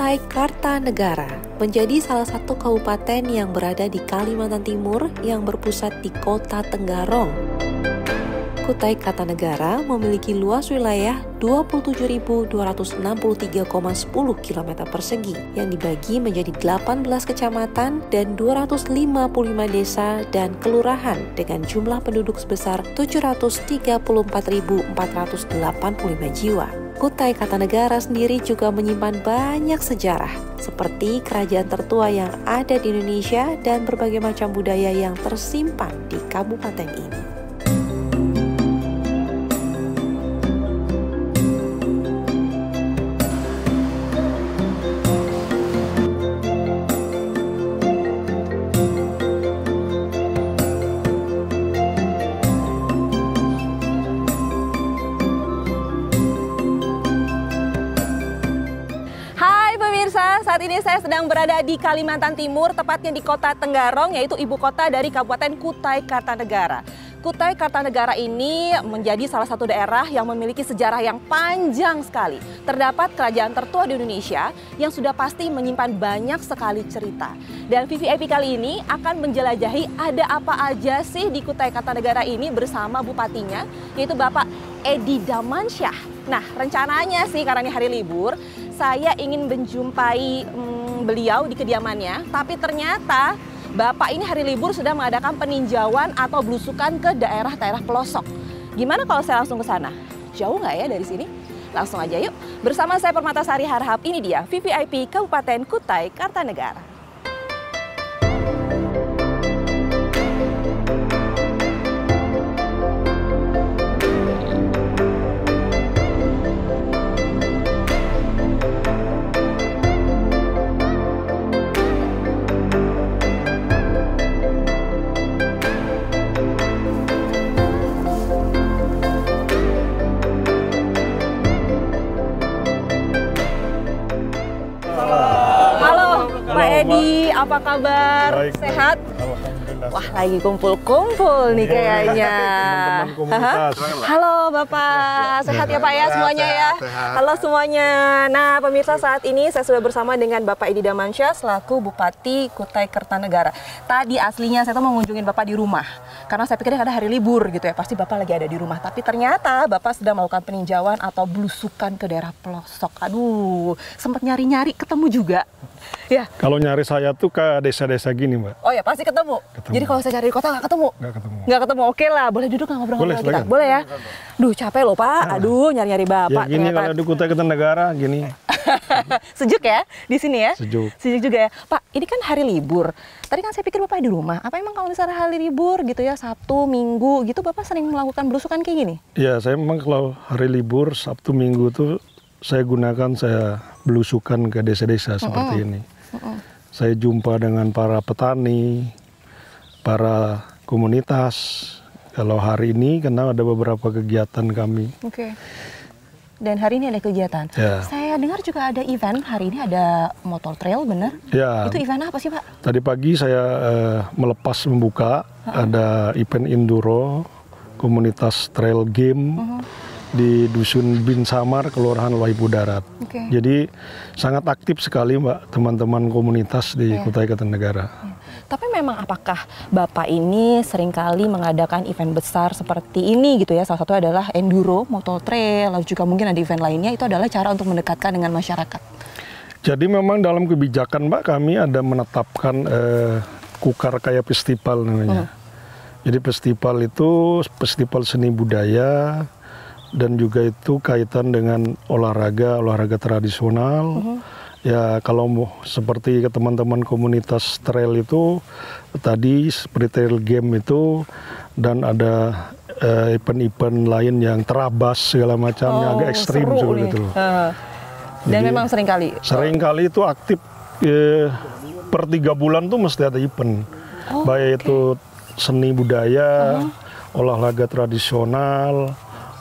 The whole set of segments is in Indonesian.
Kutai Kartanegara menjadi salah satu kabupaten yang berada di Kalimantan Timur yang berpusat di Kota Tenggarong. Kutai Kartanegara memiliki luas wilayah 27.263,10 km persegi yang dibagi menjadi 18 kecamatan dan 255 desa dan kelurahan dengan jumlah penduduk sebesar 734.485 jiwa. Kutai Kartanegara sendiri juga menyimpan banyak sejarah, seperti kerajaan tertua yang ada di Indonesia dan berbagai macam budaya yang tersimpan di kabupaten ini. Saat ini saya sedang berada di Kalimantan Timur, tepatnya di Kota Tenggarong, yaitu ibu kota dari Kabupaten Kutai Kartanegara. Kutai Kartanegara ini menjadi salah satu daerah yang memiliki sejarah yang panjang sekali. Terdapat kerajaan tertua di Indonesia yang sudah pasti menyimpan banyak sekali cerita. Dan VVIP kali ini akan menjelajahi ada apa aja sih di Kutai Kartanegara ini bersama bupatinya, yaitu Bapak Edi Damansyah. Nah, rencananya sih karena ini hari libur, saya ingin menjumpai beliau di kediamannya, tapi ternyata Bapak ini hari libur sudah mengadakan peninjauan atau belusukan ke daerah-daerah pelosok. Gimana kalau saya langsung ke sana? Jauh nggak ya dari sini? Langsung aja yuk. Bersama saya Permatasari Harhab, ini dia VVIP Kabupaten Kutai Kartanegara. Edi, apa kabar? Baik, sehat? Alhamdulillah. Wah, lagi kumpul-kumpul nih kayaknya. Teman-teman komunitas. Halo Bapak, sehat ya Pak ya semuanya ya? Halo semuanya. Nah pemirsa, saat ini saya sudah bersama dengan Bapak Edi Damansyah selaku Bupati Kutai Kartanegara. Tadi aslinya saya tuh mau ngunjungin Bapak di rumah, karena saya pikir ada hari libur gitu ya, pasti Bapak lagi ada di rumah. Tapi ternyata Bapak sedang melakukan peninjauan atau belusukan ke daerah pelosok. Aduh, sempat nyari-nyari ketemu juga. Ya. Kalau nyari saya tuh ke desa-desa gini, Mbak. Oh ya, pasti ketemu. Jadi kalau saya cari di kota nggak ketemu? Nggak ketemu. Nggak ketemu, oke lah. Boleh duduk nggak ngobrol-ngobrol kita? Boleh, Boleh ya? Duh, capek loh Pak. Aduh, nyari-nyari Bapak. Ya gini, ternyata. kalau di Kutai Kartanegara gini. Sejuk ya di sini ya? Sejuk. Sejuk juga ya. Pak, ini kan hari libur. Tadi kan saya pikir Bapak di rumah. Apa emang kalau misalnya hari libur gitu ya, Sabtu, Minggu gitu, Bapak sering melakukan belusukan kayak gini? Ya, saya memang kalau hari libur, Sabtu, Minggu tuh saya gunakan, saya belusukan ke desa-desa seperti ini. Saya jumpa dengan para petani, para komunitas. Kalau hari ini karena ada beberapa kegiatan kami. Oke. Dan hari ini ada kegiatan. Ya. Saya dengar juga ada event, hari ini ada motor trail, bener? Ya. Itu event apa sih Pak? Tadi pagi saya membuka, ada event enduro, komunitas trail game di Dusun Bin Samar, Kelurahan Waipu Darat. Okay. Jadi sangat aktif sekali Mbak, teman-teman komunitas di Kutai Kartanegara. Tapi memang apakah Bapak ini seringkali mengadakan event besar seperti ini gitu ya? Salah satu adalah enduro, motor trail, lalu juga mungkin ada event lainnya. Itu adalah cara untuk mendekatkan dengan masyarakat. Jadi memang dalam kebijakan Mbak, kami ada menetapkan Kukar Kaya Festival namanya. Jadi festival itu festival seni budaya dan juga itu kaitan dengan olahraga tradisional. Ya kalau seperti ke teman-teman komunitas trail itu tadi seperti trail game itu, dan ada event-event lain yang terabas segala macamnya, agak ekstrim seperti itu. Dan memang seringkali itu aktif per 3 bulan tuh mesti ada event, baik itu seni budaya, olahraga tradisional,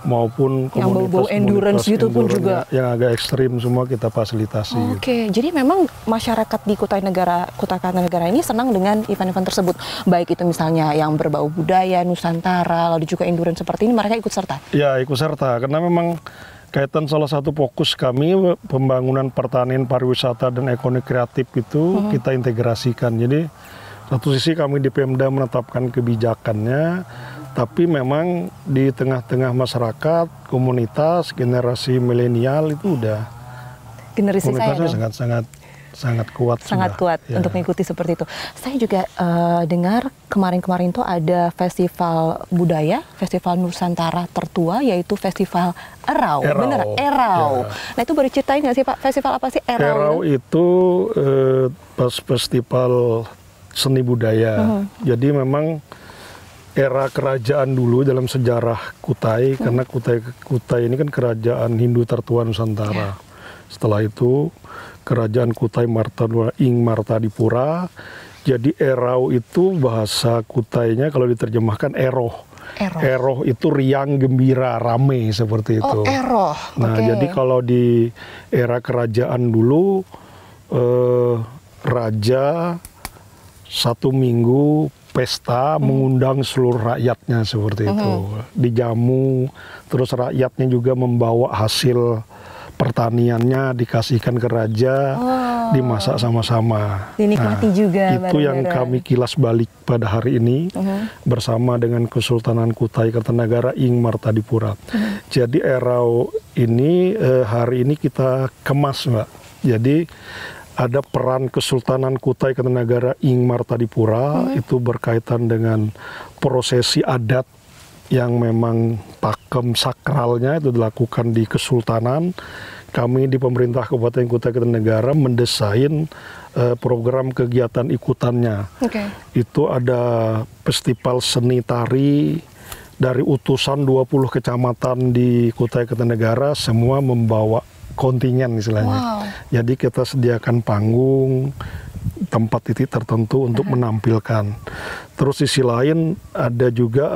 maupun komunitas endurance gitu pun juga yang agak ekstrim, semua kita fasilitasi. Oke, jadi memang masyarakat di Kutai Kartanegara ini senang dengan event-event tersebut, baik itu misalnya yang berbau budaya Nusantara, lalu juga endurance seperti ini, mereka ikut serta. Ya, ikut serta karena memang Kaitan salah satu fokus kami pembangunan pertanian, pariwisata dan ekonomi kreatif itu kita integrasikan. Jadi satu sisi kami di Pemda menetapkan kebijakannya, tapi memang di tengah-tengah masyarakat, komunitas, generasi milenial itu udah Generasi saya komunitasnya sangat kuat. Sangat kuat ya. untuk mengikuti seperti itu. Saya juga dengar kemarin-kemarin itu ada festival budaya, festival Nusantara tertua, yaitu festival Erau. Bener? Erau. Ya. Nah itu boleh ceritain nggak sih Pak, festival apa sih Erau? Erau itu festival seni budaya. Jadi memang era kerajaan dulu dalam sejarah Kutai, karena Kutai ini kan kerajaan Hindu tertua Nusantara. Setelah itu kerajaan Kutai Martadipura. Jadi Erau itu bahasa Kutainya kalau diterjemahkan eroh. Eroh itu riang, gembira, rame seperti itu. Oh, eroh. Nah, jadi kalau di era kerajaan dulu raja 1 minggu pesta mengundang seluruh rakyatnya seperti itu. Dijamu, terus rakyatnya juga membawa hasil pertaniannya dikasihkan ke raja, dimasak sama-sama. Dinikmati juga. Itu yang kami kilas balik pada hari ini bersama dengan Kesultanan Kutai Kartanegara Ing Martadipura. Jadi Erau ini hari ini kita kemas, Mbak. Jadi ada peran Kesultanan Kutai Kartanegara Ing Martadipura itu berkaitan dengan prosesi adat yang memang pakem sakralnya itu dilakukan di Kesultanan. Kami di pemerintah Kabupaten Kutai Kartanegara mendesain program kegiatan ikutannya. Itu ada festival seni tari dari utusan 20 kecamatan di Kutai Kartanegara, semua membawa kontingen istilahnya. Jadi kita sediakan panggung, tempat titik tertentu untuk menampilkan. Terus sisi lain ada juga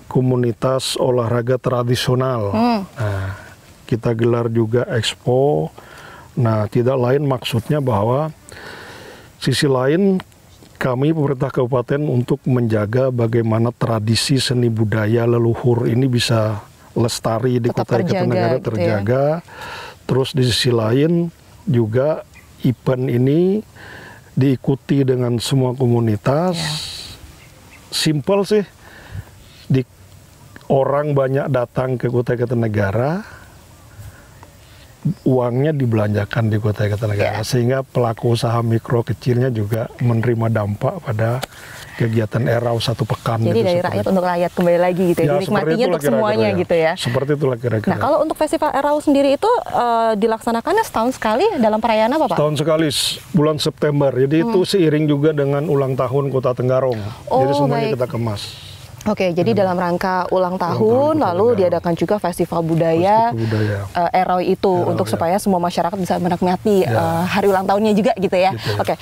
komunitas olahraga tradisional. Nah, kita gelar juga expo. Nah, tidak lain maksudnya bahwa sisi lain kami pemerintah kabupaten untuk menjaga bagaimana tradisi seni budaya leluhur ini bisa lestari di Kutai Kartanegara, terjaga. Terus di sisi lain juga event ini diikuti dengan semua komunitas. Simpel sih, orang banyak datang ke Kutai Kartanegara, uangnya dibelanjakan di Kutai Kartanegara, sehingga pelaku usaha mikro kecilnya juga menerima dampak pada kegiatan Erau 1 pekan. Jadi gitu, dari rakyat untuk rakyat kembali lagi gitu ya, dinikmatinya untuk semuanya gitu ya. Seperti itulah kira-kira. Nah kalau untuk festival Erau sendiri itu dilaksanakannya setahun sekali dalam perayaan apa Pak? Setahun sekali, bulan September. Jadi itu seiring juga dengan ulang tahun Kota Tenggarong. Jadi semuanya kita kemas. Oke, jadi dalam rangka ulang tahun lalu diadakan juga festival budaya Erau itu untuk supaya semua masyarakat bisa menikmati hari ulang tahunnya juga gitu ya. Oke.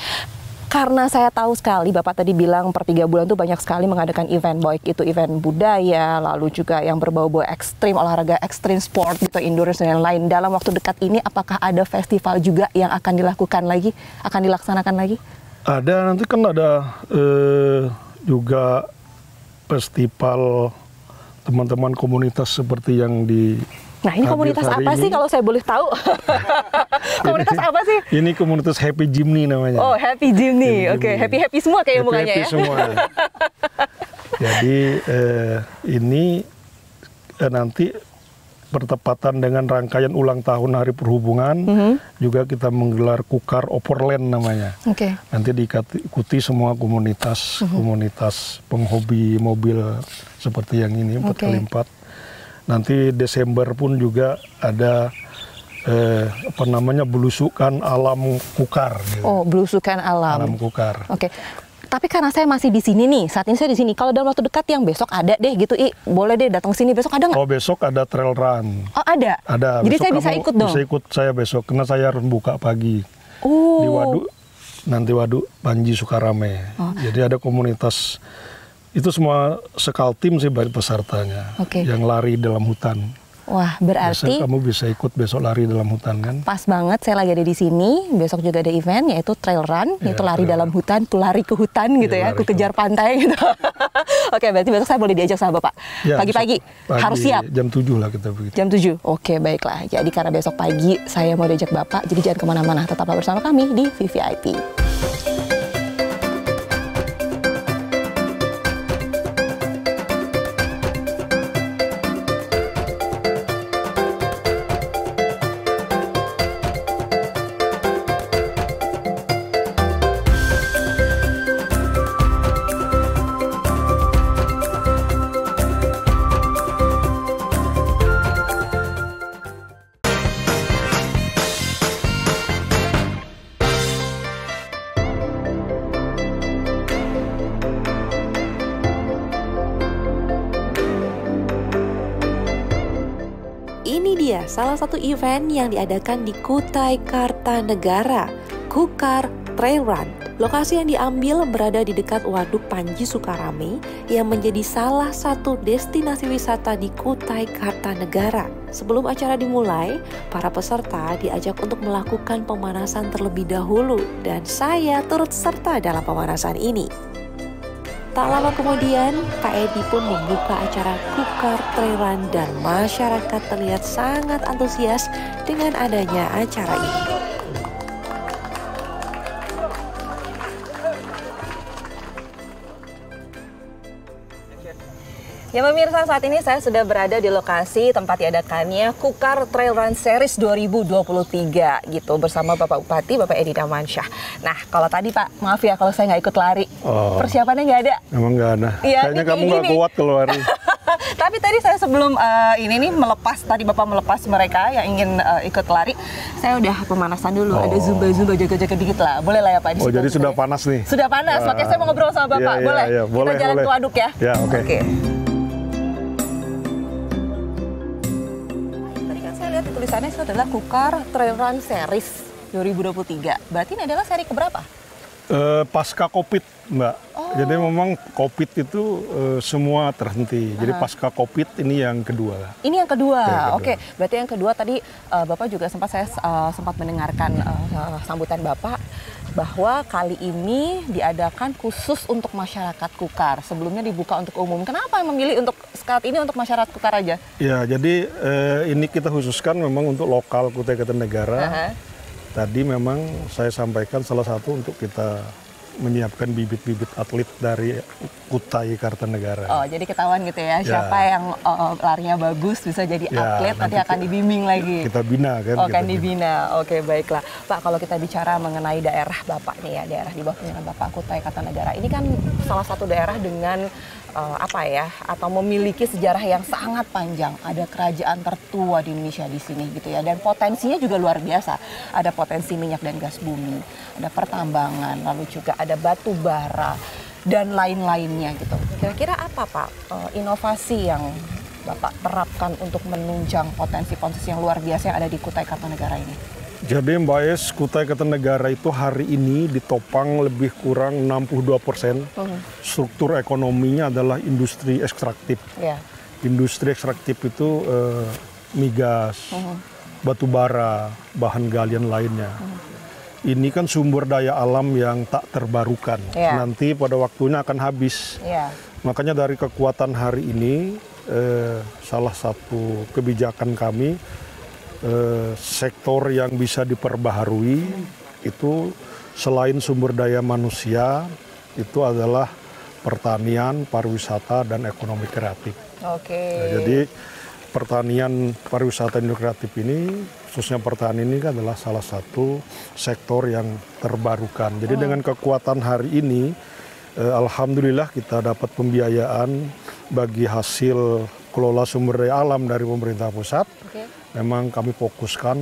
Karena saya tahu sekali Bapak tadi bilang per 3 bulan tuh banyak sekali mengadakan event, baik itu event budaya, lalu juga yang berbau-bau ekstrim, olahraga ekstrim, sport gitu, endurance dan lain-lain. Dalam waktu dekat ini apakah ada festival juga yang akan dilakukan lagi, akan dilaksanakan lagi? Ada, nanti kan ada juga festival teman-teman komunitas seperti yang di... Nah ini komunitas apa sih kalau saya boleh tahu? Komunitas apa sih? Ini komunitas Happy Jimny namanya. Oh Happy Jimny, oke. Happy semua kayak mukanya ya? Happy semua. Jadi ini nanti bertepatan dengan rangkaian ulang tahun Hari Perhubungan, juga kita menggelar Kukar Overland namanya. Nanti diikuti semua komunitas penghobi mobil seperti yang ini 4x4. Nanti Desember pun juga ada belusukan alam Kukar. Gitu. Oh, belusukan alam. Alam Kukar. Tapi karena saya masih di sini nih, saat ini saya di sini. Kalau dalam waktu dekat yang besok ada deh gitu, boleh deh datang sini. Besok ada nggak? Oh, besok ada trail run. Oh, ada? Ada. Jadi besok saya bisa ikut dong? Bisa ikut saya besok, karena saya harus buka pagi. Di Waduk Panji Sukarame. Jadi ada komunitas, itu semua sekal tim sih bagi pesertanya. Yang lari dalam hutan. Wah, berarti kamu bisa ikut besok lari dalam hutan kan? Pas banget, saya lagi ada di sini. Besok juga ada event yaitu trail run, yaitu lari dalam hutan, tuh lari ke hutan gitu ya, aku kejar pantai gitu. Oke, berarti besok saya boleh diajak sama Bapak. Pagi-pagi harus siap. Jam 7 lah kita begitu. Jam 7. Oke, baiklah. Jadi karena besok pagi saya mau diajak Bapak, jadi jangan kemana-mana. Tetaplah bersama kami di VVIP. Ini dia salah satu event yang diadakan di Kutai Kartanegara, Kukar Trail Run. Lokasi yang diambil berada di dekat Waduk Panji Sukarame yang menjadi salah satu destinasi wisata di Kutai Kartanegara. Sebelum acara dimulai, para peserta diajak untuk melakukan pemanasan terlebih dahulu dan saya turut serta dalam pemanasan ini. Tak lama kemudian, Pak Edi pun membuka acara Kukar Trail Run dan masyarakat terlihat sangat antusias dengan adanya acara ini. Ya pemirsa, saat ini saya sudah berada di lokasi tempat diadakannya Kukar Trail Run Series 2023 gitu bersama Bapak Bupati, Bapak Edi Damansyah. Nah, kalau tadi Pak, maaf ya kalau saya nggak ikut lari. Persiapannya nggak ada? Emang nggak ada? Ya, kayaknya kamu nggak kuat kalau lari. Tapi tadi saya sebelum ini nih tadi Bapak melepas mereka yang ingin ikut lari, saya udah pemanasan dulu, ada zumba jaga-jaga dikit lah, boleh lah ya Pak? Jadi sudah panas nih? Sudah panas, makanya saya mau ngobrol sama Bapak, boleh? Boleh, kita jalan ke waduk ya? Ya, oke. Lihat tulisannya itu adalah Kukar Trail Run Series 2023. Berarti ini adalah seri keberapa? Pasca Covid, Mbak. Jadi memang Covid itu semua terhenti. Jadi pasca Covid ini yang kedua. Ini yang kedua. Oke, berarti yang kedua tadi Bapak juga saya sempat mendengarkan sambutan Bapak bahwa kali ini diadakan khusus untuk masyarakat Kukar. Sebelumnya dibuka untuk umum. Kenapa memilih untuk saat ini untuk masyarakat Kukar aja? Ya, jadi ini kita khususkan memang untuk lokal Kutai Kartanegara. Tadi memang saya sampaikan salah satu untuk kita menyiapkan bibit-bibit atlet dari Kutai Kartanegara. Oh, jadi ketahuan gitu ya, siapa yang larinya bagus bisa jadi atlet, nanti akan dibimbing lagi. Kita bina kan. Oh, kan dibina. Oke, baiklah. Pak, kalau kita bicara mengenai daerah Bapak nih ya, daerah di bawah pimpinan Bapak Kutai Kartanegara, ini kan salah satu daerah dengan atau memiliki sejarah yang sangat panjang. Ada kerajaan tertua di Indonesia di sini gitu ya, dan potensinya juga luar biasa. Ada potensi minyak dan gas bumi, ada pertambangan, lalu juga ada batu bara dan lain-lainnya gitu. Kira-kira apa Pak inovasi yang Bapak terapkan untuk menunjang potensi-potensi yang luar biasa yang ada di Kutai Kartanegara ini? Jadi Mbak Es, Kutai Kartanegara itu hari ini ditopang lebih kurang 62%. Struktur ekonominya adalah industri ekstraktif. Industri ekstraktif itu migas, batu bara, bahan galian lainnya. Ini kan sumber daya alam yang tak terbarukan. Nanti pada waktunya akan habis. Makanya dari kekuatan hari ini, salah satu kebijakan kami, sektor yang bisa diperbaharui itu selain sumber daya manusia, itu adalah pertanian, pariwisata, dan ekonomi kreatif. Nah, jadi pertanian, pariwisata, dan kreatif ini, khususnya pertanian ini kan adalah salah satu sektor yang terbarukan. Jadi dengan kekuatan hari ini, alhamdulillah kita dapat pembiayaan bagi hasil kelola sumber daya alam dari pemerintah pusat. Memang kami fokuskan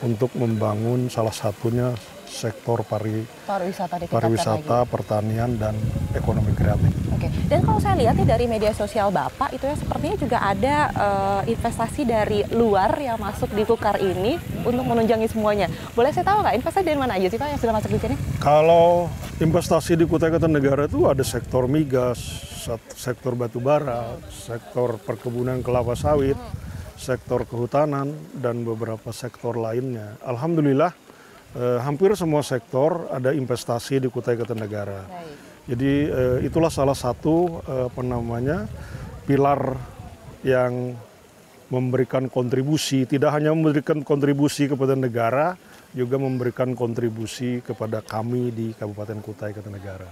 untuk membangun salah satunya sektor pariwisata, pertanian, dan ekonomi kreatif. Dan kalau saya lihat dari media sosial Bapak itu ya sepertinya juga ada investasi dari luar yang masuk di Kukar ini untuk menunjangi semuanya. Boleh saya tahu nggak investasi dari mana aja sih Pak yang sudah masuk di sini? Kalau investasi di Kutai Kartanegara itu ada sektor migas, sektor batu bara, sektor perkebunan kelapa sawit, sektor kehutanan, dan beberapa sektor lainnya. Alhamdulillah, hampir semua sektor ada investasi di Kutai Kartanegara. Jadi itulah salah satu pilar yang memberikan kontribusi, tidak hanya memberikan kontribusi kepada negara, juga memberikan kontribusi kepada kami di Kabupaten Kutai Kartanegara.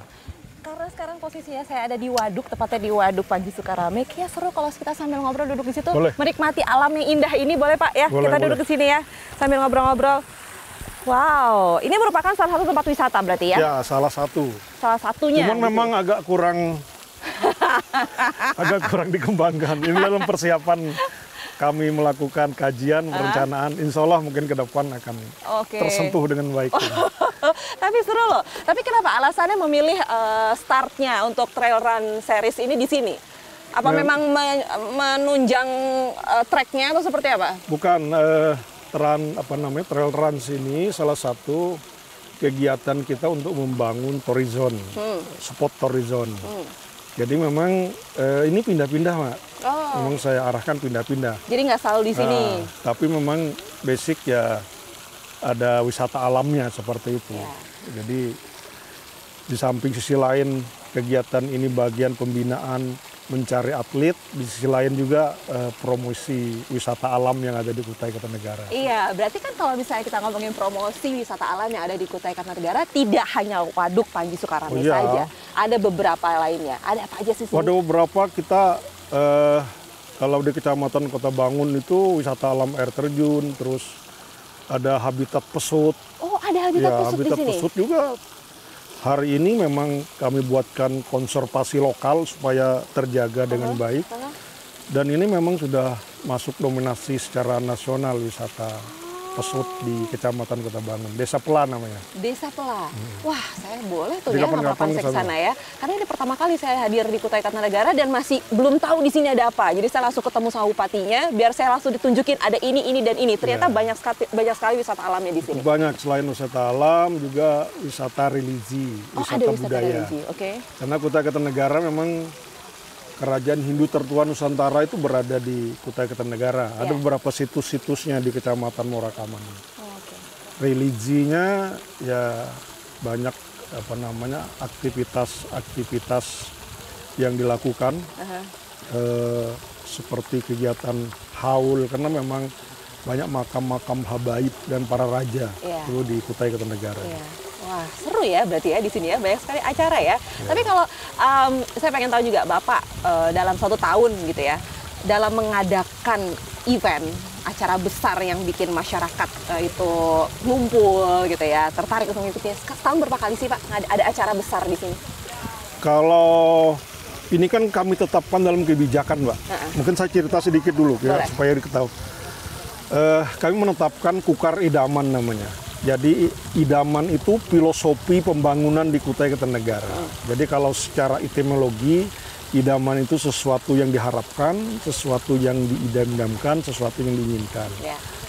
Karena sekarang posisinya saya ada di waduk, tepatnya di Waduk Panji Sukaramik. Ya seru kalau kita sambil ngobrol duduk di situ, menikmati alam yang indah ini, boleh Pak ya? Boleh, kita duduk di sini ya, sambil ngobrol-ngobrol. Wow, ini merupakan salah satu tempat wisata berarti ya? Ya, salah satu. Salah satunya. Cuman memang agak kurang dikembangkan. Ini dalam persiapan kami melakukan kajian, perencanaan, insya Allah mungkin ke depan akan tersentuh dengan baik. Tapi seru loh. Tapi kenapa alasannya memilih startnya untuk trail run series ini di sini? Apa memang menunjang treknya atau seperti apa? Bukan, trail run ini salah satu kegiatan kita untuk membangun tourism, spot tourism. Jadi memang ini pindah-pindah, Mak. Memang saya arahkan pindah-pindah. Jadi nggak selalu di sini. Tapi memang basic ya ada wisata alamnya seperti itu. Jadi di samping sisi lain kegiatan ini bagian pembinaan mencari atlet, di sisi lain juga promosi wisata alam yang ada di Kutai Kartanegara. Iya, berarti kan kalau misalnya kita ngomongin promosi wisata alam yang ada di Kutai Kartanegara, tidak hanya Waduk Panji Sukaramik saja, ada beberapa lainnya. Ada apa aja sih? Ada beberapa kita, kalau di Kecamatan Kota Bangun itu wisata alam air terjun, terus ada habitat pesut. Oh, ada habitat pesut habitat di sini? Pesut juga. Hari ini memang kami buatkan konservasi lokal supaya terjaga dengan baik. Dan ini memang sudah masuk dominasi secara nasional wisata pesut di Kecamatan Kota Bangun. Desa Pela namanya. Desa Pela. Wah, saya boleh tuh ya kapan-kapan ke sana ya. Karena ini pertama kali saya hadir di Kutai Kartanegara dan masih belum tahu di sini ada apa. Jadi saya langsung ketemu sama bupatinya biar saya langsung ditunjukin ada ini dan ini. Ternyata banyak sekali wisata alamnya di sini. Banyak, selain wisata alam juga wisata religi, wisata budaya. Karena Kutai Kartanegara memang Kerajaan Hindu tertua Nusantara itu berada di Kutai Kartanegara. Ada beberapa situs-situsnya di Kecamatan Morakaman. Religinya ya banyak aktivitas yang dilakukan seperti kegiatan haul, karena memang banyak makam-makam habaib dan para raja itu di Kutai Kartanegara. Wah, seru ya berarti ya di sini ya, banyak sekali acara ya. Tapi kalau saya pengen tahu juga Bapak dalam suatu tahun gitu ya, dalam mengadakan event acara besar yang bikin masyarakat itu ngumpul gitu ya, tertarik untuk mengikuti. Setahun berapa kali sih Pak ada acara besar di sini? Kalau ini kan kami tetapkan dalam kebijakan, Mbak. Mungkin saya cerita sedikit dulu ya supaya diketahui. Kami menetapkan Kukar Idaman namanya. Jadi idaman itu filosofi pembangunan di Kutai Kartanegara. Jadi kalau secara etimologi, idaman itu sesuatu yang diharapkan, sesuatu yang diidam-idamkan, sesuatu yang diinginkan.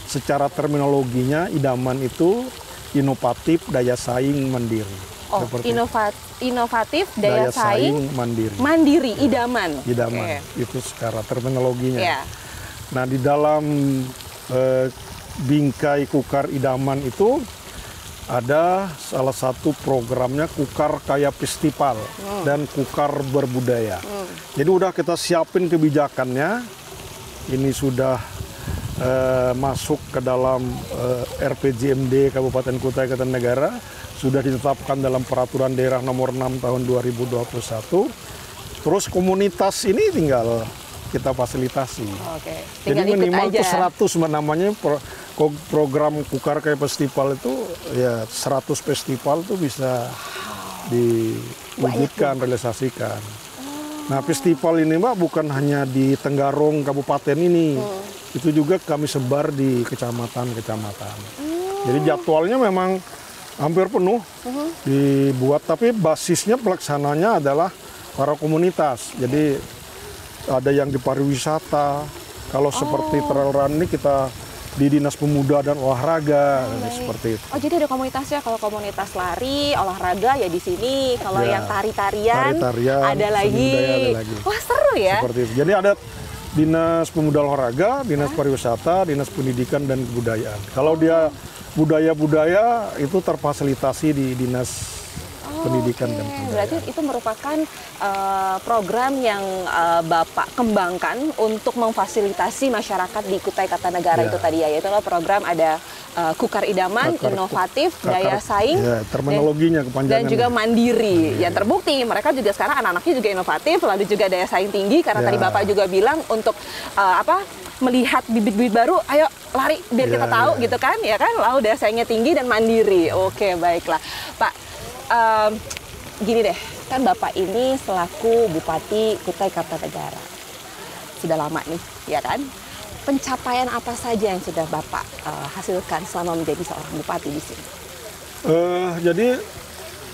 Secara terminologinya, idaman itu inovatif, daya saing, mandiri. Oh, inovatif, daya saing, mandiri. Mandiri, idaman. Idaman, itu secara terminologinya. Nah, di dalam bingkai Kukar Idaman itu ada salah satu programnya Kukar Kaya Festival dan Kukar Berbudaya. Jadi udah kita siapin kebijakannya, ini sudah masuk ke dalam RPJMD Kabupaten Kutai Kartanegara, sudah ditetapkan dalam Peraturan Daerah Nomor 6 Tahun 2021. Terus komunitas ini tinggal kita fasilitasi. Jadi minimal itu 100 namanya program Kukar Kaya Festival itu ya 100 festival itu bisa diwujudkan, realisasikan. Nah, festival ini Mbak bukan hanya di Tenggarong Kabupaten ini. Itu juga kami sebar di kecamatan-kecamatan. Jadi jadwalnya memang hampir penuh dibuat, tapi basisnya pelaksananya adalah para komunitas. Jadi ada yang di pariwisata, kalau seperti trail run ini kita di Dinas Pemuda dan Olahraga, seperti itu. Oh, jadi ada komunitasnya, kalau komunitas lari, olahraga ya di sini, kalau yang tari-tarian ada lagi. Wah, seru ya. Seperti itu. Jadi ada Dinas Pemuda Olahraga, Dinas Pariwisata, Dinas Pendidikan dan Kebudayaan. Kalau dia budaya-budaya itu terfasilitasi di Dinas Pendidikan dan Kebudayaan. Berarti itu merupakan program yang Bapak kembangkan untuk memfasilitasi masyarakat di Kutai Kartanegara itu tadi ya. Yaitu program ada Kukar Idaman, inovatif, daya saing, terminologinya kepanjangan. Dan juga mandiri. Yang terbukti mereka juga sekarang anak-anaknya juga inovatif, lalu juga daya saing tinggi karena tadi Bapak juga bilang untuk melihat bibit-bibit baru, ayo lari biar kita tahu gitu kan, ya kan? Lalu daya saingnya tinggi dan mandiri. Oke, baiklah, Pak. Gini deh, kan Bapak ini selaku Bupati Kutai Kartanegara sudah lama nih, ya kan? Pencapaian apa saja yang sudah Bapak hasilkan selama menjadi seorang bupati di sini? Jadi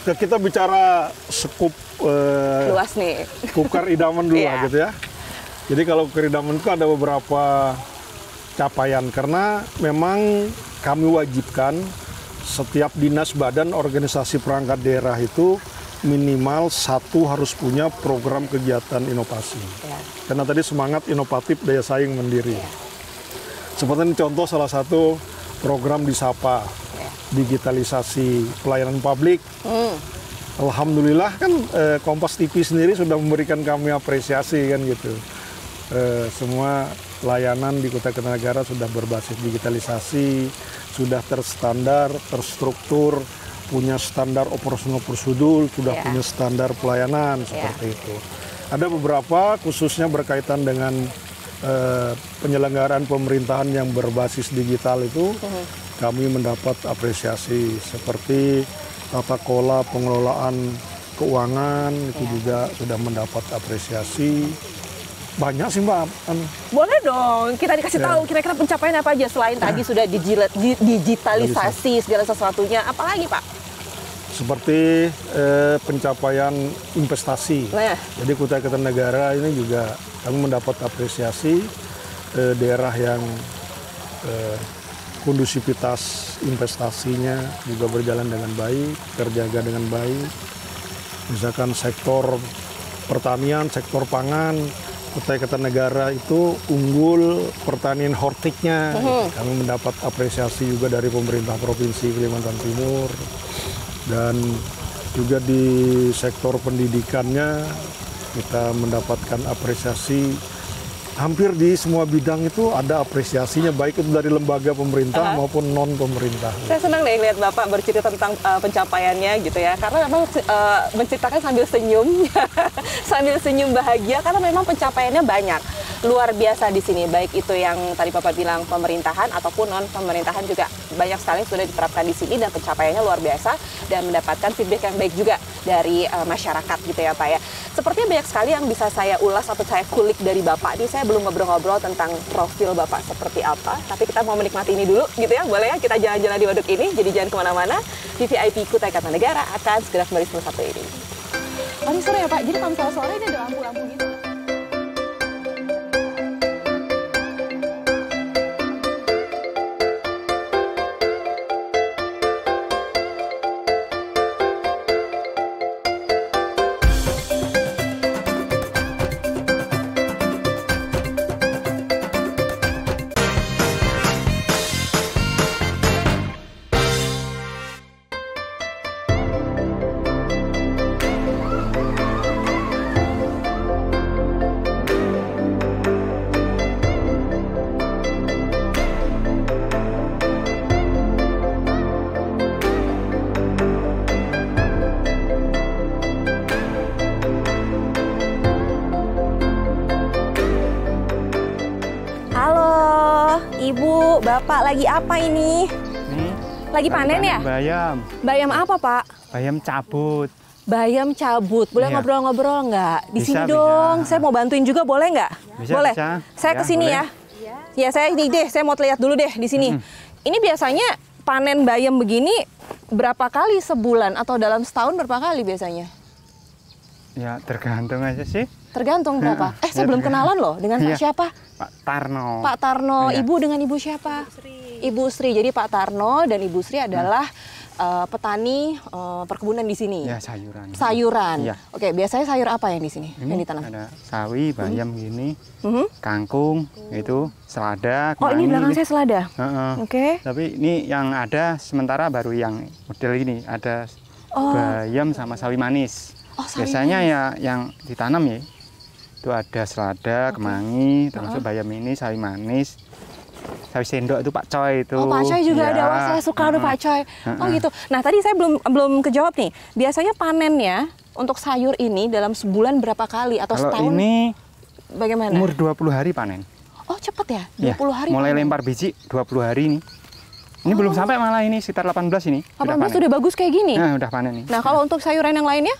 kita bicara skup luas nih. Kukar Idaman dulu gitu ya. Jadi kalau Kukar Idaman itu ada beberapa capaian karena memang kami wajibkan setiap dinas badan organisasi perangkat daerah itu minimal satu harus punya program kegiatan inovasi. Karena tadi semangat inovatif daya saing mandiri. Seperti ini contoh salah satu program Disapa, digitalisasi pelayanan publik. Alhamdulillah kan Kompas TV sendiri sudah memberikan kami apresiasi kan gitu. Semua layanan di Kutai Kartanegara sudah berbasis digitalisasi, sudah terstandar, terstruktur, punya standar operasional prosedur, sudah punya standar pelayanan seperti itu. Ada beberapa khususnya berkaitan dengan penyelenggaraan pemerintahan yang berbasis digital itu kami mendapat apresiasi seperti tata kelola pengelolaan keuangan itu juga sudah mendapat apresiasi. Banyak sih Mbak. Boleh dong, kita dikasih tahu kira-kira pencapaian apa aja selain tadi sudah digitalisasi segala sesuatunya, apalagi Pak? Seperti pencapaian investasi. Jadi Kutai Kartanegara ini juga kami mendapat apresiasi daerah yang kondusivitas investasinya juga berjalan dengan baik, terjaga dengan baik. Misalkan sektor pertanian, sektor pangan, Kutai Kartanegara itu unggul pertanian hortiknya. Kami mendapat apresiasi juga dari pemerintah Provinsi Kalimantan Timur. Dan juga di sektor pendidikannya kita mendapatkan apresiasi. Hampir di semua bidang itu ada apresiasinya, baik itu dari lembaga pemerintah maupun non pemerintah. Saya senang deh lihat Bapak bercerita tentang pencapaiannya gitu ya, karena memang menceritakan sambil senyum, sambil senyum bahagia, karena memang pencapaiannya banyak, luar biasa di sini, baik itu yang tadi Bapak bilang pemerintahan ataupun non pemerintahan juga banyak sekali sudah diterapkan di sini dan pencapaiannya luar biasa dan mendapatkan feedback yang baik juga dari masyarakat gitu ya Pak ya. Sepertinya banyak sekali yang bisa saya ulas atau saya kulik dari Bapak nih. Saya belum ngobrol-ngobrol tentang profil Bapak seperti apa, tapi kita mau menikmati ini dulu gitu ya, boleh ya kita jalan-jalan di waduk ini, jadi jangan kemana-mana. VVIP Kutai Kartanegara akan segera kembali setelah satu ini. Oh, ini seru ya Pak, jadi kalau misalnya sore ini ada lampu-lampu gitu. Ibu, Bapak lagi apa ini? Lagi panen ya? Bayam. Bayam apa, Pak? Bayam cabut. Bayam cabut. Boleh ngobrol-ngobrol nggak? Di sini dong. Saya mau bantuin juga, boleh nggak? Boleh. Bisa. Saya ke sini ya. Ya, saya mau lihat dulu deh di sini. Ini biasanya panen bayam begini berapa kali sebulan atau dalam setahun berapa kali biasanya? Ya, tergantung aja sih. Tergantung berapa? Saya belum kenalan loh dengan Pak siapa? Pak Tarno. Pak Tarno. Ibu dengan Ibu siapa? Ibu Sri. Jadi Pak Tarno dan Ibu Sri adalah petani perkebunan di sini. Ya, sayuran. Sayuran. Iya. Oke, biasanya sayur apa yang di sini yang ditanam? Ada sawi, bayam gini, kangkung, itu selada. Oh, ini belakang saya selada. Oke. Tapi ini yang ada sementara baru yang model ini ada bayam sama sawi manis. Oh, sawi Biasanya manis. ya yang ditanam ya itu ada selada, kemangi, termasuk bayam ini, sawi manis, sawi sendok itu Pak Coy itu. Oh, Pak Coy juga ya. ada. Wah, saya suka ada Pak Coy. Oh, gitu. Nah, tadi saya belum kejawab nih. Biasanya panennya untuk sayur ini dalam sebulan berapa kali atau Kalau setahun? ini Bagaimana? umur 20 hari panen. Oh, cepet ya? 20 Ya, hari mulai panen. lempar biji 20 hari ini. Ini belum sampai malah ini sekitar 18 ini. 18 sudah bagus kayak gini. Nah, udah panen nih. Nah, kalau untuk sayuran yang lainnya?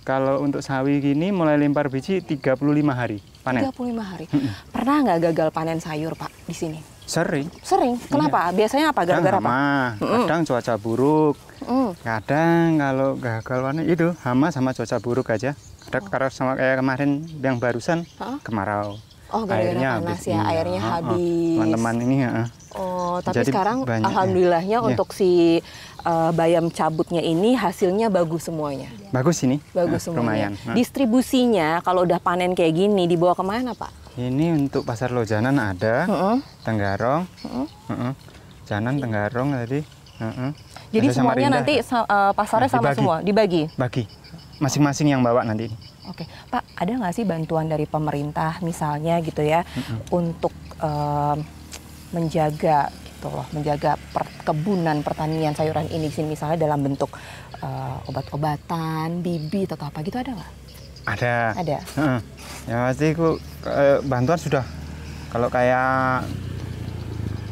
Kalau untuk sawi gini mulai lempar biji 35 hari panen. 35 hari. Pernah nggak gagal panen sayur, Pak, di sini? Sering. Sering. Kenapa? Biasanya apa? Gara-gara apa? Kadang cuaca buruk. Kadang kalau gagal panen itu hama sama cuaca buruk aja. Kadang karena sama kayak kemarin yang barusan kemarau. Oh, gara-gara panas ya, airnya habis. Teman-teman ini Oh, tapi Jadi sekarang banyak, alhamdulillahnya ya. untuk si bayam cabutnya ini hasilnya bagus semuanya. bagus ini. Bagus semuanya. Lumayan. Distribusinya kalau udah panen kayak gini dibawa kemana, Pak? Ini untuk pasar Lojanan ada, Tenggarong, Janan Tenggarong tadi. Jadi Ada Samarinda. semuanya nanti pasarnya sama dibagi. semua, dibagi? Bagi, masing-masing yang bawa nanti. Oke, Pak, ada nggak sih bantuan dari pemerintah misalnya gitu ya untuk menjaga gitu loh, menjaga perkebunan pertanian sayuran ini di sini misalnya dalam bentuk obat-obatan, bibit atau apa gitu ada nggak? Ada. Ada. Ya pasti bantuan sudah. Kalau kayak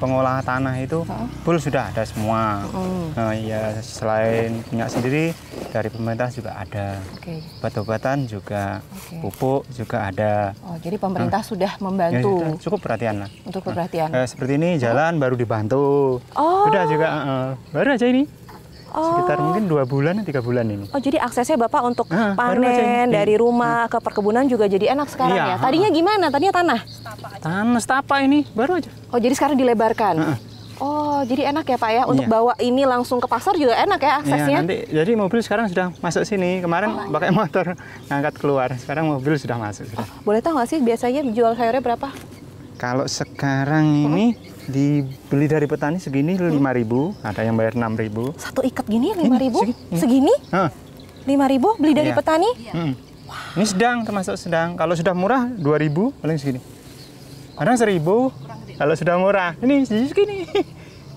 pengolah tanah itu full sudah ada semua. Ya selain punya sendiri dari pemerintah juga ada. Oke. Obat-obatan juga, pupuk juga ada. Oh, jadi pemerintah sudah Ya, membantu sudah, cukup perhatian lah. untuk perhatian. Seperti ini jalan baru dibantu. Oh. Sudah juga baru aja ini. Sekitar mungkin 2 bulan, 3 bulan ini. Oh, jadi aksesnya Bapak untuk baru aja panen ini. dari rumah ke perkebunan juga jadi enak sekarang Iya, ya. Tadinya gimana? Tadinya tanah. Tanah setapak ini baru aja. Oh, jadi sekarang dilebarkan. Oh, jadi enak ya Pak ya untuk Iya. bawa ini langsung ke pasar juga enak ya aksesnya. Iya, nanti jadi mobil sekarang sudah masuk sini. Kemarin pakai motor ngangkat keluar. Sekarang mobil sudah masuk sudah. Boleh tahu nggak sih biasanya jual sayurnya berapa? Kalau sekarang ini dibeli dari petani segini 5.000, ada yang bayar 6.000. Satu ikat gini 5.000? segini. Segini? Hah. 5.000 beli dari Iya. petani? Ini sedang, termasuk sedang. Kalau sudah murah 2.000 paling segini. Kadang 1.000 kalau sudah murah. Ini segini.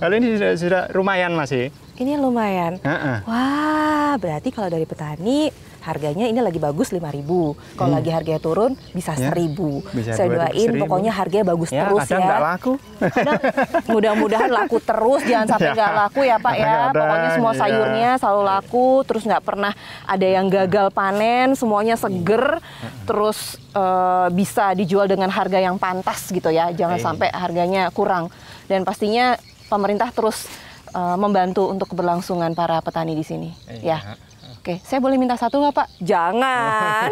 Kalau ini sudah lumayan masih. Ini lumayan. Wah, berarti kalau dari petani harganya ini lagi bagus 5.000. Kalau lagi harganya turun bisa 1.000. Bisa Saya 2.000, doain 1.000. pokoknya harganya bagus terus kadang ya. nggak laku. Kadang mudah-mudahan laku terus, jangan sampai nggak laku ya Pak ya. Kadang-kadang, Pokoknya semua iya. sayurnya selalu laku, terus nggak pernah ada yang gagal panen, semuanya seger, terus bisa dijual dengan harga yang pantas gitu ya. Jangan sampai harganya kurang. Dan pastinya pemerintah terus membantu untuk keberlangsungan para petani di sini. Ya. Oke, saya boleh minta satu nggak Pak? Jangan.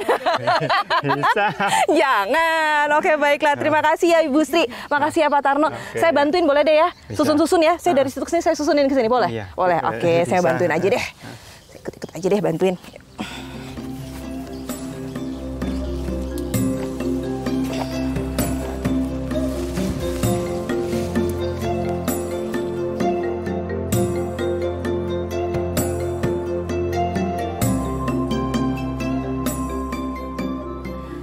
Bisa. Jangan. Oke, baiklah. Terima kasih ya Ibu Sri. Makasih ya Pak Tarno. Saya bantuin boleh deh ya? Susun-susun ya. Saya dari situ ke sini saya susunin ke sini boleh? Iya. Boleh. Oke, saya Bisa. bantuin aja deh. Ikut-ikut aja deh bantuin.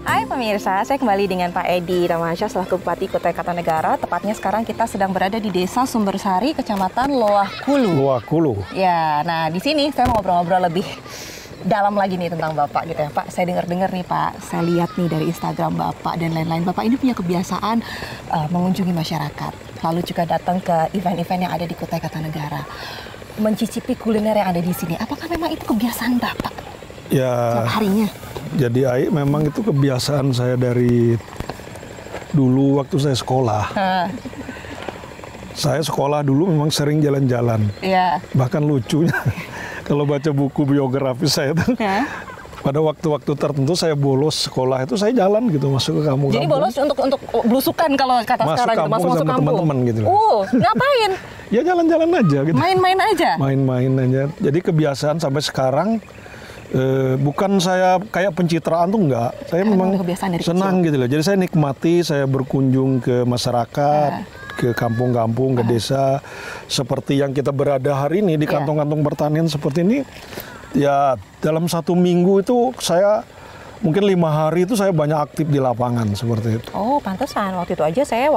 Hai pemirsa, saya kembali dengan Pak Edi Ramansyah selaku Bupati Kutai Kartanegara. Tepatnya sekarang kita sedang berada di Desa Sumbersari, Kecamatan Loahkulu. Loahkulu. Ya, nah di sini saya mau ngobrol-ngobrol lebih dalam lagi nih tentang Bapak gitu ya Pak. Saya dengar-dengar nih Pak, saya lihat nih dari Instagram Bapak dan lain-lain. Bapak ini punya kebiasaan mengunjungi masyarakat, lalu juga datang ke event-event yang ada di Kutai Kartanegara, mencicipi kuliner yang ada di sini. Apakah memang itu kebiasaan Bapak Ya, setiap harinya? jadi Ai memang itu kebiasaan saya dari dulu waktu saya sekolah. Saya sekolah dulu memang sering jalan-jalan. Iya. Bahkan lucunya kalau baca buku biografi saya tuh, Ya. pada waktu-waktu tertentu saya bolos sekolah itu saya jalan gitu masuk ke kampung-kampung. Jadi bolos untuk belusukan kalau kata Masuk sekarang gitu, kampung masuk sama kampung. teman-teman gitu loh. Ngapain? Ya jalan-jalan aja gitu. Main-main aja? Main-main aja. Jadi kebiasaan sampai sekarang, bukan saya kayak pencitraan tuh enggak. Saya memang senang gitu loh. Jadi saya nikmati, saya berkunjung ke masyarakat, ke kampung-kampung, ke desa. Seperti yang kita berada hari ini di kantong-kantong pertanian seperti ini. Ya dalam 1 minggu itu saya mungkin 5 hari itu saya banyak aktif di lapangan seperti itu. Oh, pantesan. Waktu itu aja saya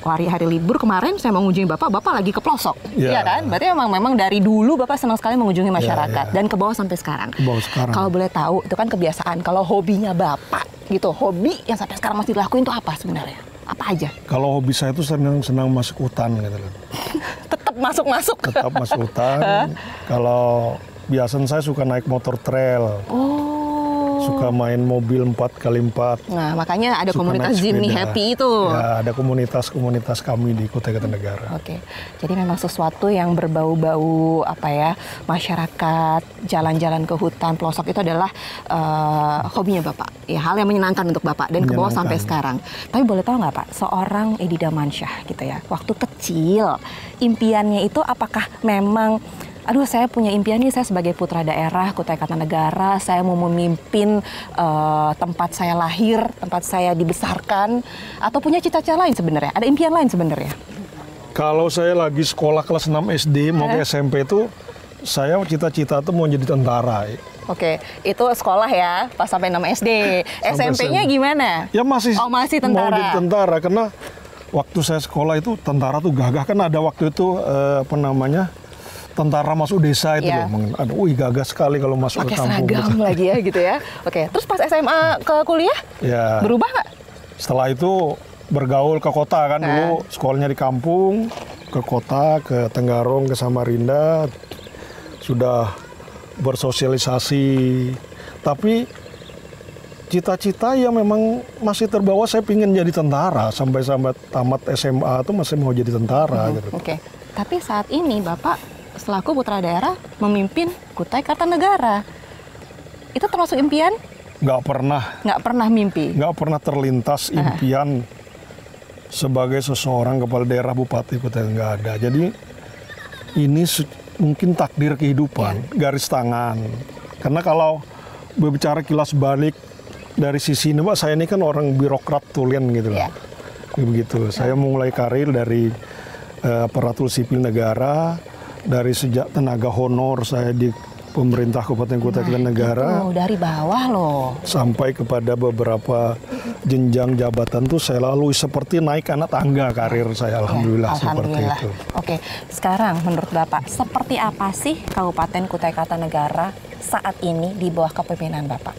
hari libur kemarin saya mengunjungi Bapak lagi ke pelosok. Iya kan? Berarti memang dari dulu Bapak senang sekali mengunjungi masyarakat dan ke bawah sampai sekarang. Ke bawah sekarang. Kalau boleh tahu, itu kan kebiasaan. Kalau hobinya Bapak gitu, hobi yang sampai sekarang masih dilakuin itu apa sebenarnya? Apa aja? Kalau hobi saya itu senang masuk hutan gitu loh. Tetap masuk-masuk. Tetap masuk hutan. Kalau biasanya saya suka naik motor trail. Suka main mobil 4x4. Nah, makanya ada komunitas Zimni Happy itu. Ya, ada komunitas kami di Kutai Kartanegara. Oke. Jadi memang sesuatu yang berbau-bau masyarakat, jalan-jalan ke hutan, pelosok itu adalah hobinya Bapak. Ya, hal yang menyenangkan untuk Bapak dan ke bawah sampai sekarang. Tapi boleh tahu nggak Pak, seorang Edi Damansyah gitu ya, waktu kecil impiannya itu apakah memang saya punya impian nih, saya sebagai putra daerah Kutai Kartanegara, saya mau memimpin tempat saya lahir, tempat saya dibesarkan, atau punya cita-cita lain sebenarnya? Ada impian lain sebenarnya? Kalau saya lagi sekolah kelas 6 SD mau ke SMP itu, saya cita-cita tuh mau jadi tentara. Oke, itu sekolah ya, pas sampai 6 SD. SMP-nya gimana? Ya masih tentara. Mau jadi tentara, karena waktu saya sekolah itu tentara tuh gagah. Kan ada waktu itu tentara masuk desa itu loh. Wih gagah sekali kalau masuk ke kampung. Pakai seragam lagi ya gitu ya. Oke, terus pas SMA ke kuliah berubah nggak? Setelah itu bergaul ke kota kan dulu. Sekolahnya di kampung, ke kota, ke Tenggarong, ke Samarinda. Sudah bersosialisasi. Tapi cita-cita yang memang masih terbawa, saya pingin jadi tentara. Sampai tamat SMA itu masih mau jadi tentara. Gitu. Oke, tapi saat ini Bapak selaku putra daerah memimpin Kutai Kartanegara. Itu termasuk impian? Nggak pernah. Nggak pernah mimpi? Nggak pernah terlintas impian sebagai seseorang kepala daerah bupati Kutai, nggak ada. Jadi ini mungkin takdir kehidupan, garis tangan. Karena kalau berbicara kilas balik dari sisi ini, Pak, saya ini kan orang birokrat tulen gitu loh. Begitu. Saya mulai karir dari aparatur sipil negara. Dari sejak tenaga honor saya di pemerintah Kabupaten Kutai Kartanegara. Dari bawah loh. Sampai kepada beberapa jenjang jabatan tuh saya lalui seperti naik anak tangga karir saya. Alhamdulillah, seperti itu. Oke, sekarang menurut Bapak seperti apa sih Kabupaten Kutai Kartanegara saat ini di bawah kepemimpinan Bapak?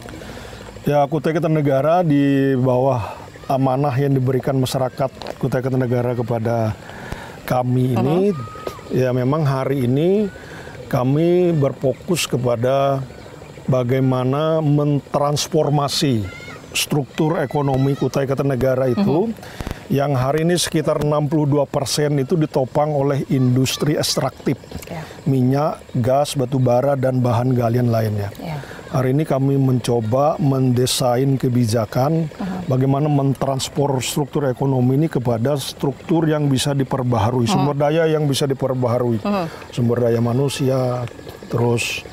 Ya, Kutai Kartanegara di bawah amanah yang diberikan masyarakat Kutai Kartanegara kepada kami ini. Ya memang hari ini kami berfokus kepada bagaimana mentransformasi struktur ekonomi Kutai Kartanegara itu yang hari ini sekitar 62% itu ditopang oleh industri ekstraktif, minyak, gas, batu bara, dan bahan galian lainnya. Hari ini kami mencoba mendesain kebijakan bagaimana mentransfor struktur ekonomi ini kepada struktur yang bisa diperbaharui, sumber daya yang bisa diperbaharui, sumber daya manusia, terus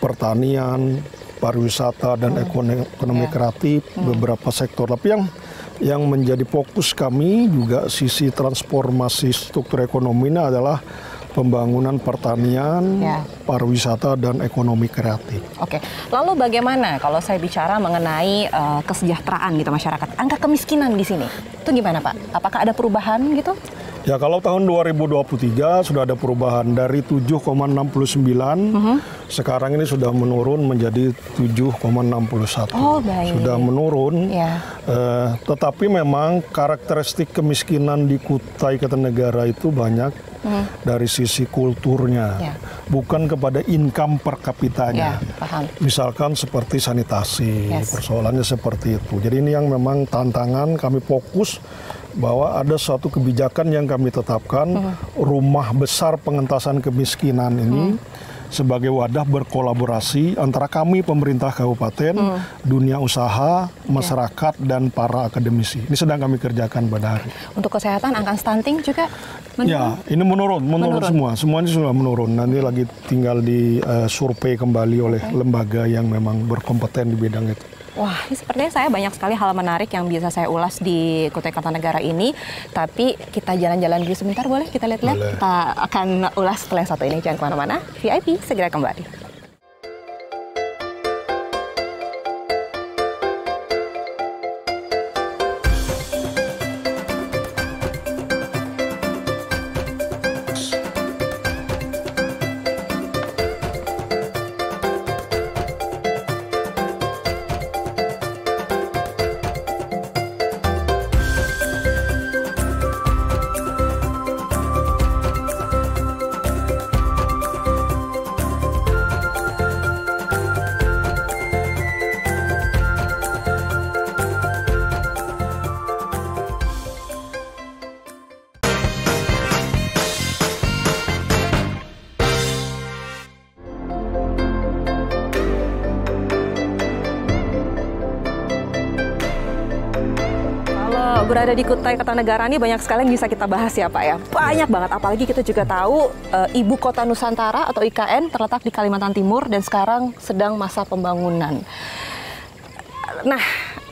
pertanian, pariwisata, dan ekonomi kreatif, beberapa sektor. Tapi yang menjadi fokus kami juga sisi transformasi struktur ekonomi ini adalah pembangunan pertanian, pariwisata, dan ekonomi kreatif. Oke, lalu bagaimana kalau saya bicara mengenai kesejahteraan gitu masyarakat, angka kemiskinan di sini, itu gimana Pak? Apakah ada perubahan gitu? Ya kalau tahun 2023 sudah ada perubahan dari 7,69, sekarang ini sudah menurun menjadi 7,61. Oh baik. Sudah menurun, tetapi memang karakteristik kemiskinan di Kutai Kartanegara itu banyak dari sisi kulturnya, bukan kepada income per kapitanya. Paham. Misalkan seperti sanitasi, persoalannya seperti itu. Jadi ini yang memang tantangan, kami fokus bahwa ada suatu kebijakan yang kami tetapkan, rumah besar pengentasan kemiskinan ini sebagai wadah berkolaborasi antara kami pemerintah kabupaten, dunia usaha, masyarakat, dan para akademisi. Ini sedang kami kerjakan pada hari. Untuk kesehatan, angka stunting juga? Ya, ini menurun semua. Semuanya sudah menurun. Nanti lagi tinggal di survei kembali oleh lembaga yang memang berkompeten di bidang itu. Wah, ini sepertinya saya banyak sekali hal menarik yang bisa saya ulas di Kutai Kartanegara ini. Tapi kita jalan-jalan dulu sebentar, boleh? Kita lihat-lihat. Kita akan ulas setelah yang satu ini. Jangan kemana-mana. VIP segera kembali. Berada di Kutai Kartanegara ini banyak sekali yang bisa kita bahas ya Pak ya. Banyak banget, apalagi kita juga tahu Ibu Kota Nusantara atau IKN terletak di Kalimantan Timur dan sekarang sedang masa pembangunan. Nah,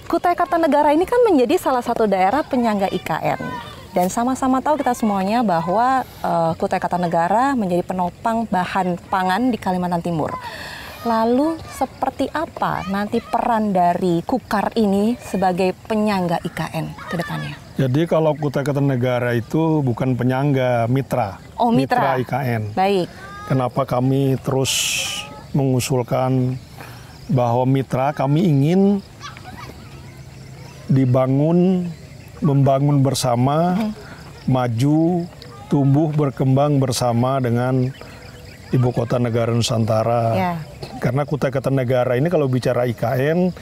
Kutai Kartanegara ini kan menjadi salah satu daerah penyangga IKN. Dan sama-sama tahu kita semuanya bahwa Kutai Kartanegara menjadi penopang bahan pangan di Kalimantan Timur. Lalu seperti apa nanti peran dari KUKAR ini sebagai penyangga IKN ke depannya? Jadi kalau Kutai Kartanegara itu bukan penyangga, mitra. Oh, mitra IKN. Baik. Kenapa kami terus mengusulkan bahwa mitra kami ingin membangun bersama, maju, tumbuh, berkembang bersama dengan Ibu Kota Negara Nusantara. Ya. Karena Kutai Kartanegara ini kalau bicara IKN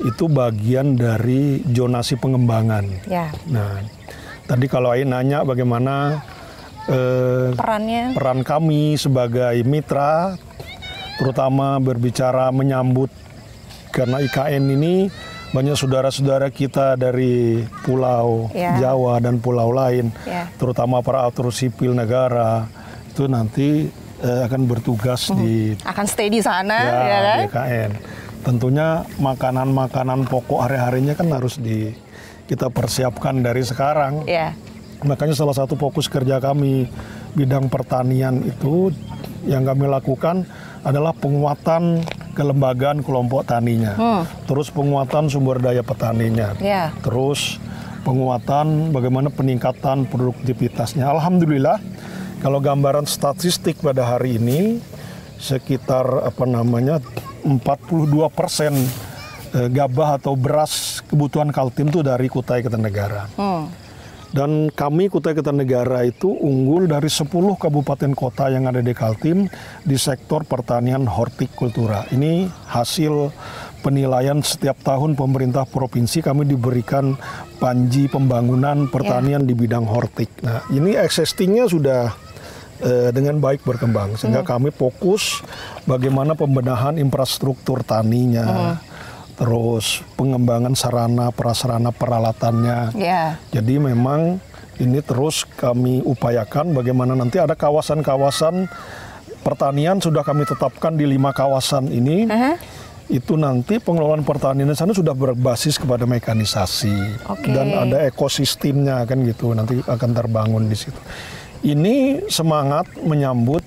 itu bagian dari zonasi pengembangan. Ya. Nah, tadi kalau Ain nanya bagaimana peran kami sebagai mitra, terutama berbicara menyambut, karena IKN ini banyak saudara-saudara kita dari pulau Jawa dan pulau lain, terutama para aparatur sipil negara, itu nanti akan bertugas akan stay di sana, ya kan? Di IKN. Tentunya makanan-makanan pokok hari-harinya kan harus kita persiapkan dari sekarang. Yeah. Makanya salah satu fokus kerja kami bidang pertanian itu yang kami lakukan adalah penguatan kelembagaan kelompok taninya, terus penguatan sumber daya petaninya, terus penguatan bagaimana peningkatan produktivitasnya. Alhamdulillah. Kalau gambaran statistik pada hari ini sekitar 42% gabah atau beras kebutuhan Kaltim itu dari Kutai Kartanegara. Dan kami Kutai Kartanegara itu unggul dari 10 kabupaten kota yang ada di Kaltim di sektor pertanian hortikultura. Ini hasil penilaian setiap tahun pemerintah provinsi, kami diberikan panji pembangunan pertanian di bidang hortik. Nah, ini existingnya sudah dengan baik berkembang, sehingga kami fokus bagaimana pembenahan infrastruktur taninya, terus pengembangan sarana prasarana peralatannya. Jadi memang ini terus kami upayakan bagaimana nanti ada kawasan-kawasan pertanian sudah kami tetapkan di 5 kawasan ini. Itu nanti pengelolaan pertanian di sana sudah berbasis kepada mekanisasi dan ada ekosistemnya kan gitu, nanti akan terbangun di situ. Ini semangat menyambut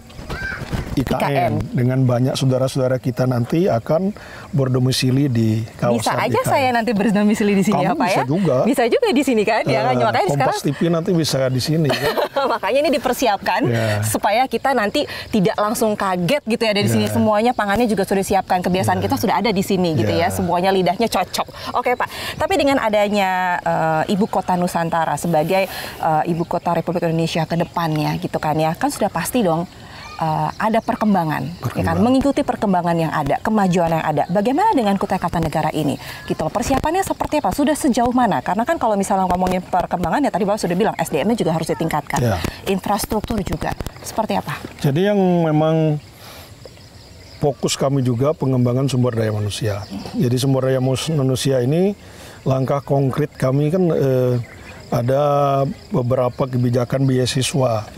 IKN dengan banyak saudara-saudara kita nanti akan berdomisili di kawasan Bisa aja IKN. Saya nanti berdomisili di sini ya Pak ya? Bisa juga di sini kan? Ya, makanya Kompas sekarang TV nanti bisa di sini kan? makanya ini dipersiapkan supaya kita nanti tidak langsung kaget gitu ya dari sini, semuanya pangannya juga sudah disiapkan, kebiasaan kita sudah ada di sini gitu ya, semuanya lidahnya cocok. Oke Pak, tapi dengan adanya Ibu Kota Nusantara sebagai Ibu Kota Republik Indonesia ke depannya gitu kan ya, kan sudah pasti dong ada perkembangan, ya kan? Mengikuti perkembangan yang ada, kemajuan yang ada. Bagaimana dengan Kutai Kartanegara ini? Gitu, persiapannya seperti apa? Sudah sejauh mana? Karena kan kalau misalnya ngomongin perkembangan, ya tadi Bapak sudah bilang SDM-nya juga harus ditingkatkan, infrastruktur juga. Seperti apa? Jadi yang memang fokus kami juga pengembangan sumber daya manusia. Jadi sumber daya manusia ini langkah konkret kami kan ada beberapa kebijakan beasiswa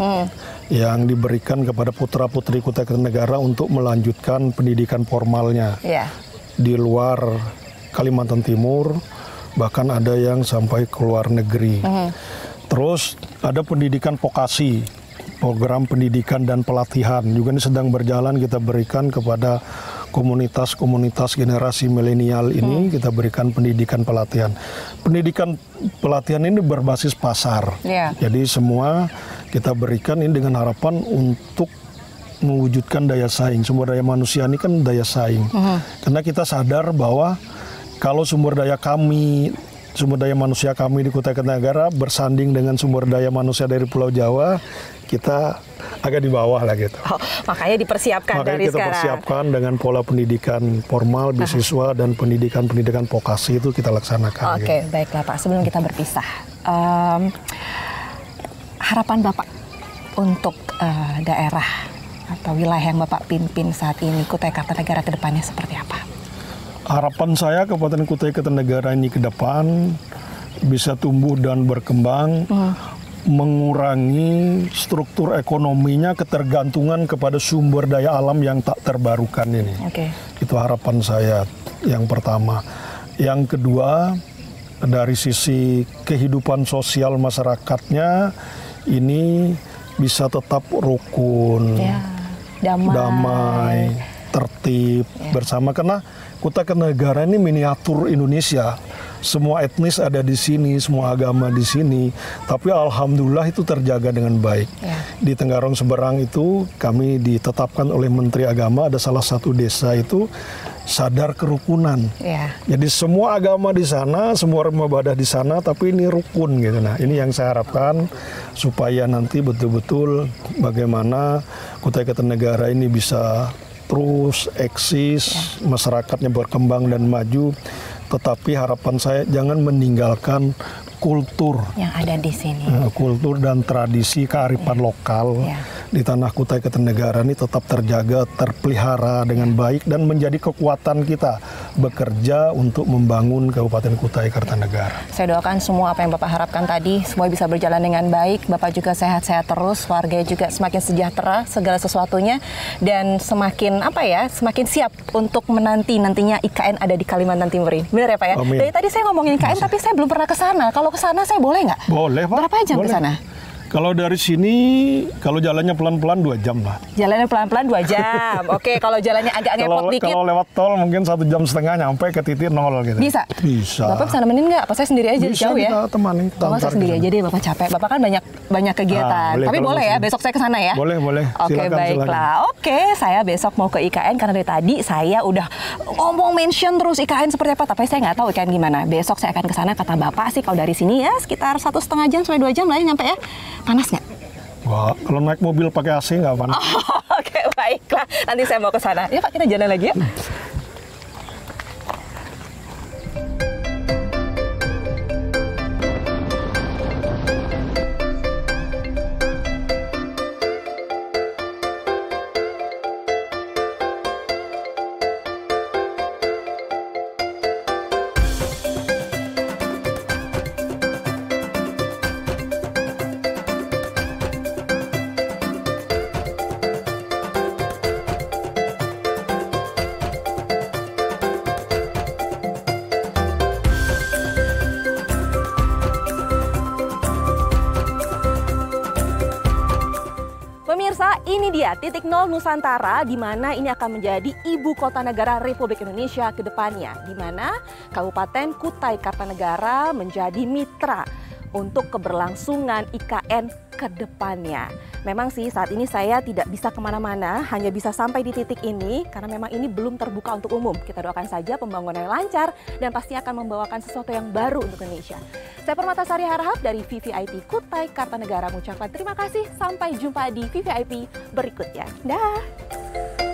yang diberikan kepada putra-putri Kutai Kartanegara untuk melanjutkan pendidikan formalnya di luar Kalimantan Timur, bahkan ada yang sampai ke luar negeri. Terus ada pendidikan vokasi, program pendidikan dan pelatihan juga ini sedang berjalan, kita berikan kepada komunitas-komunitas generasi milenial ini, kita berikan pendidikan pelatihan. Pendidikan pelatihan ini berbasis pasar. Jadi semua kita berikan ini dengan harapan untuk mewujudkan daya saing. Sumber daya manusia ini kan daya saing. Karena kita sadar bahwa kalau sumber daya manusia kami di Kutai Kartanegara bersanding dengan sumber daya manusia dari Pulau Jawa, kita agak di bawah lah gitu. Makanya dipersiapkan dari sekarang. Makanya kita persiapkan dengan pola pendidikan formal, beasiswa, dan pendidikan vokasi itu kita laksanakan. Oke, baiklah Pak. Sebelum kita berpisah, harapan Bapak untuk daerah atau wilayah yang Bapak pimpin saat ini, Kutai Kartanegara ke depannya seperti apa? Harapan saya Kabupaten Kutai Kartanegara ini ke depan bisa tumbuh dan berkembang, mengurangi struktur ekonominya ketergantungan kepada sumber daya alam yang tak terbarukan ini. Itu harapan saya yang pertama. Yang kedua, dari sisi kehidupan sosial masyarakatnya ini bisa tetap rukun, damai, tertib bersama, karena Kutai Kartanegara ini miniatur Indonesia. Semua etnis ada di sini, semua agama di sini. Tapi alhamdulillah itu terjaga dengan baik. Di Tenggarong Seberang itu kami ditetapkan oleh Menteri Agama, ada salah satu desa itu sadar kerukunan. Jadi semua agama di sana, semua rumah ibadah di sana, tapi ini rukun gitu. Nah, ini yang saya harapkan supaya nanti betul-betul bagaimana Kutai Kartanegara ini bisa terus eksis, masyarakatnya berkembang dan maju. Tetapi harapan saya jangan meninggalkan kultur yang ada di sini. Kultur dan tradisi kearifan lokal di tanah Kutai Kartanegara ini tetap terjaga, terpelihara dengan baik dan menjadi kekuatan kita bekerja untuk membangun Kabupaten Kutai Kartanegara. Saya doakan semua apa yang Bapak harapkan tadi semua bisa berjalan dengan baik. Bapak juga sehat-sehat terus, warga juga semakin sejahtera segala sesuatunya dan semakin semakin siap untuk nantinya IKN ada di Kalimantan Timur ini. Benar ya Pak ya? Amin. Dari tadi saya ngomongin IKN tapi saya belum pernah ke sana. Kalau ke sana saya boleh nggak? Boleh Pak. Berapa jam ke sana? Kalau dari sini, kalau jalannya pelan-pelan 2 jam lah. Jalannya pelan-pelan 2 jam. Oke, kalau jalannya agak ngepot dikit. Kalau lewat tol mungkin 1,5 jam nyampe ke titik 0 gitu. Bisa? Bisa. Bapak bisa nemenin nggak? Apa saya sendiri aja jauh ya? Bisa, kita temani. Bapak saya sendiri aja deh, Bapak capek. Bapak kan banyak kegiatan. Tapi boleh ya, besok saya ke sana ya? Boleh. Oke, baiklah. Oke, saya besok mau ke IKN karena dari tadi saya udah mention terus IKN seperti apa. Tapi saya nggak tahu IKN gimana. Besok saya akan ke sana, kata Bapak sih kalau dari sini ya sekitar 1,5 jam sampai 2 jam lah ya nyampe ya. Panas nggak? Wah, kalau naik mobil pakai AC nggak panas. Oke, baiklah. Nanti saya mau ke sana. Ya Pak, kita jalan lagi ya. Pemirsa, ini dia titik nol Nusantara di mana ini akan menjadi ibu kota negara Republik Indonesia ke depannya, di mana Kabupaten Kutai Kartanegara menjadi mitra untuk keberlangsungan IKN ke depannya. Memang sih saat ini saya tidak bisa kemana-mana, hanya bisa sampai di titik ini karena memang ini belum terbuka untuk umum. Kita doakan saja pembangunannya lancar dan pasti akan membawakan sesuatu yang baru untuk Indonesia. Saya Permatasari Harahap dari VVIP Kutai Kartanegara mengucapkan terima kasih. Sampai jumpa di VVIP berikutnya. Dah.